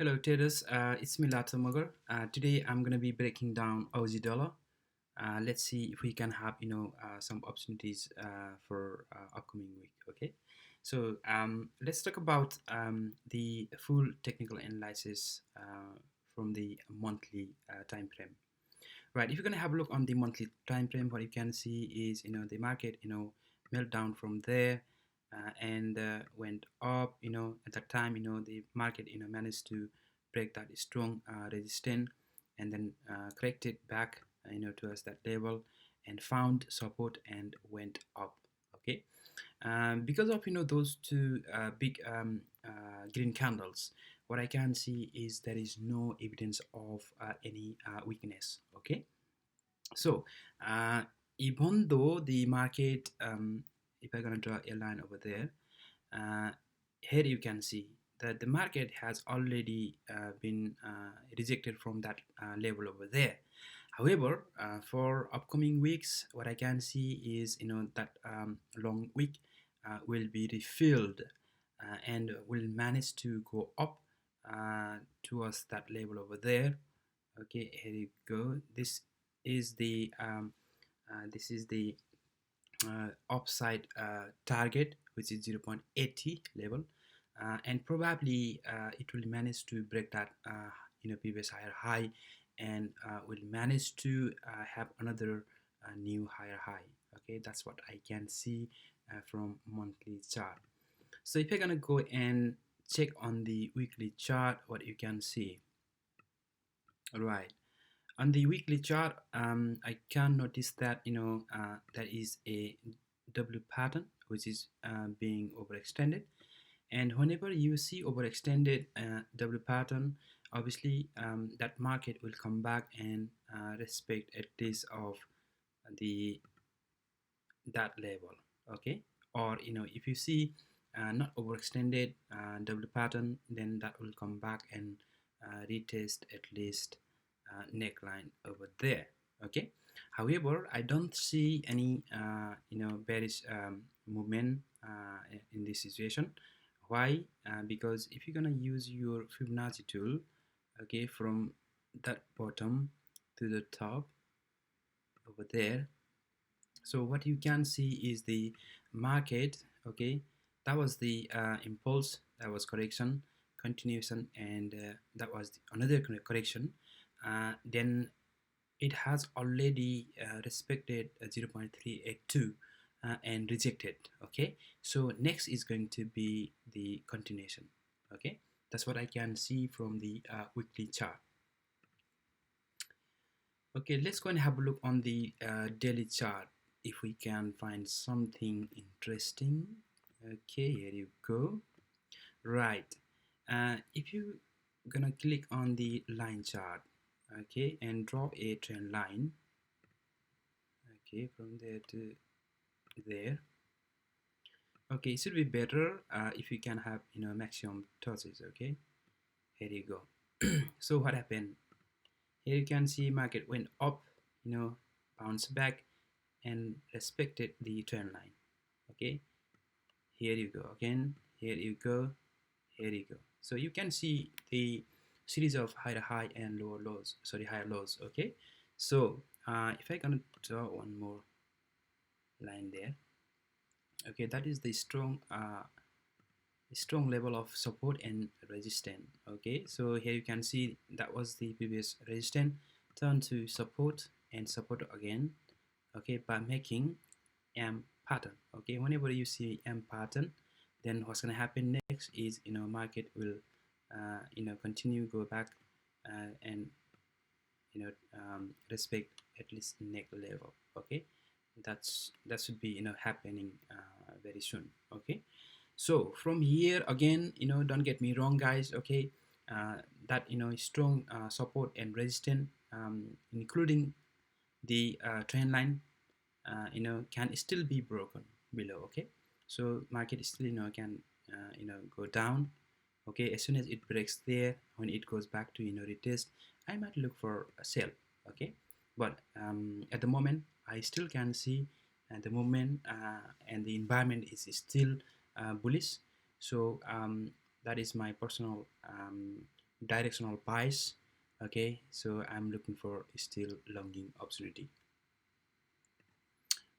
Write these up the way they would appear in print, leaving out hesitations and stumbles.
Hello traders, it's me Lata Magar. Today I'm gonna be breaking down Aussie dollar. Let's see if we can have some opportunities for upcoming week. Okay, so let's talk about the full technical analysis from the monthly time frame. Right, if you're gonna have a look on the monthly time frame, what you can see is the market meltdown from there and went up. At that time, the market managed to break that strong resistance and then corrected back towards that level and found support and went up. Okay, because of those two big green candles, what I can see is there is no evidence of any weakness. Okay, so uh, even though the market, if I'm gonna draw a line over there, uh, here you can see that the market has already been rejected from that level over there. However, for upcoming weeks, what I can see is that long week will be refilled and will manage to go up towards that level over there. Okay, here you go. Is the this is the upside target, which is 0.80 level, and probably it will manage to break that previous higher high and will manage to have another new higher high. Okay, that's what I can see from monthly chart. So if you're gonna go and check on the weekly chart, what you can see, all right, on the weekly chart, I can notice that there is a W pattern which is being overextended, and whenever you see overextended W pattern, obviously that market will come back and respect at least of the that level. Okay, or if you see not overextended W pattern, then that will come back and retest at least neckline over there. Okay, however, I don't see any bearish movement in this situation. Why? Because if you're gonna use your Fibonacci tool, okay, from that bottom to the top over there, so what you can see is the market. Okay, that was the impulse, that was correction, continuation, and that was another correction. Then it has already respected 0.382 and rejected. Okay, so next is going to be the continuation. Okay, that's what I can see from the weekly chart. Okay, let's go and have a look on the daily chart if we can find something interesting. Okay, here you go. Right, if you gonna click on the line chart, okay, and draw a trend line, okay, from there to there. Okay, it should be better if you can have maximum touches. Okay, here you go. So what happened here? You can see market went up, bounced back and respected the trend line. Okay, here you go again, here you go, here you go. So you can see the series of higher high and lower lows, sorry, higher lows. Okay, so if I gonna draw one more line there, okay, that is the strong level of support and resistance. Okay, so here you can see that was the previous resistance, turn to support and support again. Okay, by making M pattern. Okay, whenever you see M pattern, then what's going to happen next is market will continue, go back and respect at least neck level. Okay, that should be happening very soon. Okay, so from here again, don't get me wrong guys. Okay, that strong support and resistance, including the trend line, can still be broken below. Okay, so market still can go down. Okay, as soon as it breaks there, when it goes back to retest, I might look for a sell. Okay, but at the moment I still can see the movement and the environment is still bullish. So that is my personal directional bias. Okay, so I'm looking for still longing opportunity.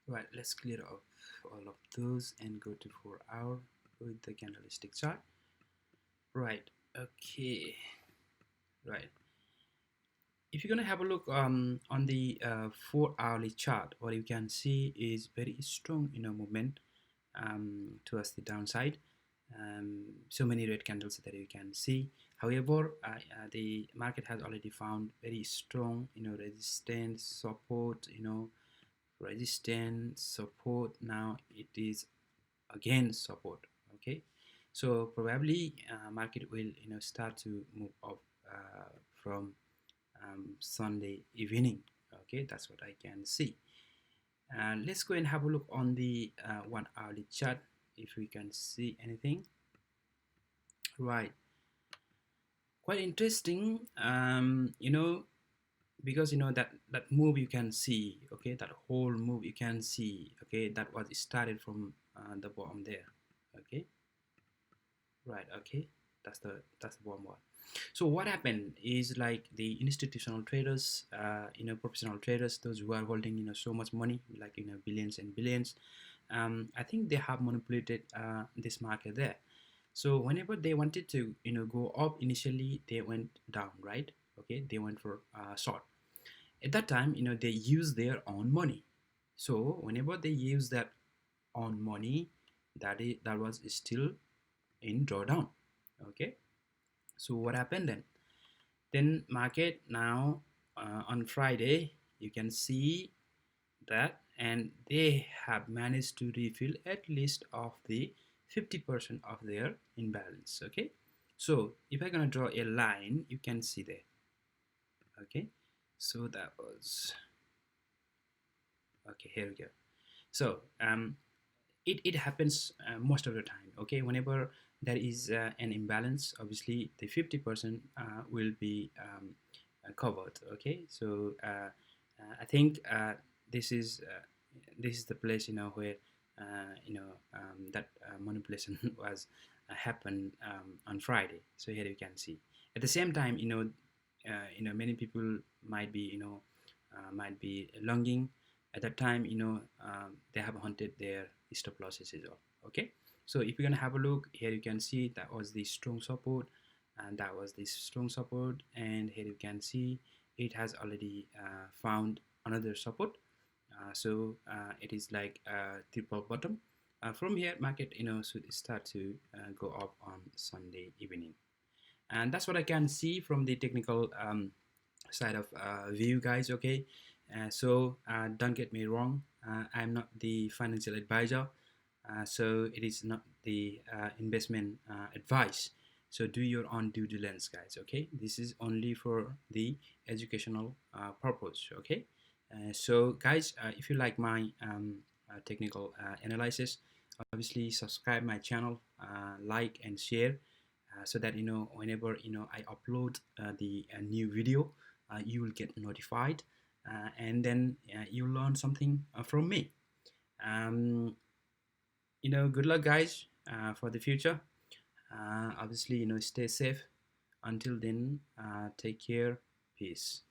Right, let's clear off all of those and go to 4 hour with the candlestick chart. Right, okay, right. If you're gonna have a look on the 4 hourly chart, what you can see is very strong movement towards the downside. So many red candles that you can see. However, the market has already found very strong resistance, support, resistance, support. Now it is again support. Okay, so probably market will start to move up from Sunday evening. Okay, that's what I can see. And let's go and have a look on the 1 hourly chart if we can see anything. Right, quite interesting. Because that move you can see. Okay, that whole move you can see. Okay, that was started from the bottom there. Okay, right. Okay, that's the bottom one. So what happened is like the institutional traders, professional traders, those who are holding so much money, like billions and billions, I think they have manipulated this market there. So whenever they wanted to go up initially, they went down, right? Okay, they went for short. At that time, they use their own money. So whenever they use that own money, that was still in drawdown. Okay, so what happened then? Then market now on Friday, you can see that, and they have managed to refill at least of the 50% of their imbalance. Okay, so if I'm gonna draw a line, you can see there. Okay, so that was okay. Here we go. So it happens most of the time. Okay, whenever there is an imbalance, obviously the 50% will be covered. Okay, so I think this is the place where that manipulation was happened on Friday. So here you can see. At the same time, many people might be longing. At that time, they have hunted their stop losses as well. Okay, so if you're gonna have a look here, you can see that was the strong support, and that was the strong support, and here you can see it has already found another support. So it is like a triple bottom. From here, market should start to go up on Sunday evening, and that's what I can see from the technical side of view, guys. Okay, so don't get me wrong, I'm not the financial advisor, so it is not the investment advice. So do your own due diligence, guys. Okay, this is only for the educational purpose. Okay, so guys, if you like my technical analysis, obviously subscribe my channel, like and share, so that whenever I upload the new video, you will get notified, and then you learn something from me. um, Good luck, guys, for the future. Obviously stay safe. Until then, take care. Peace.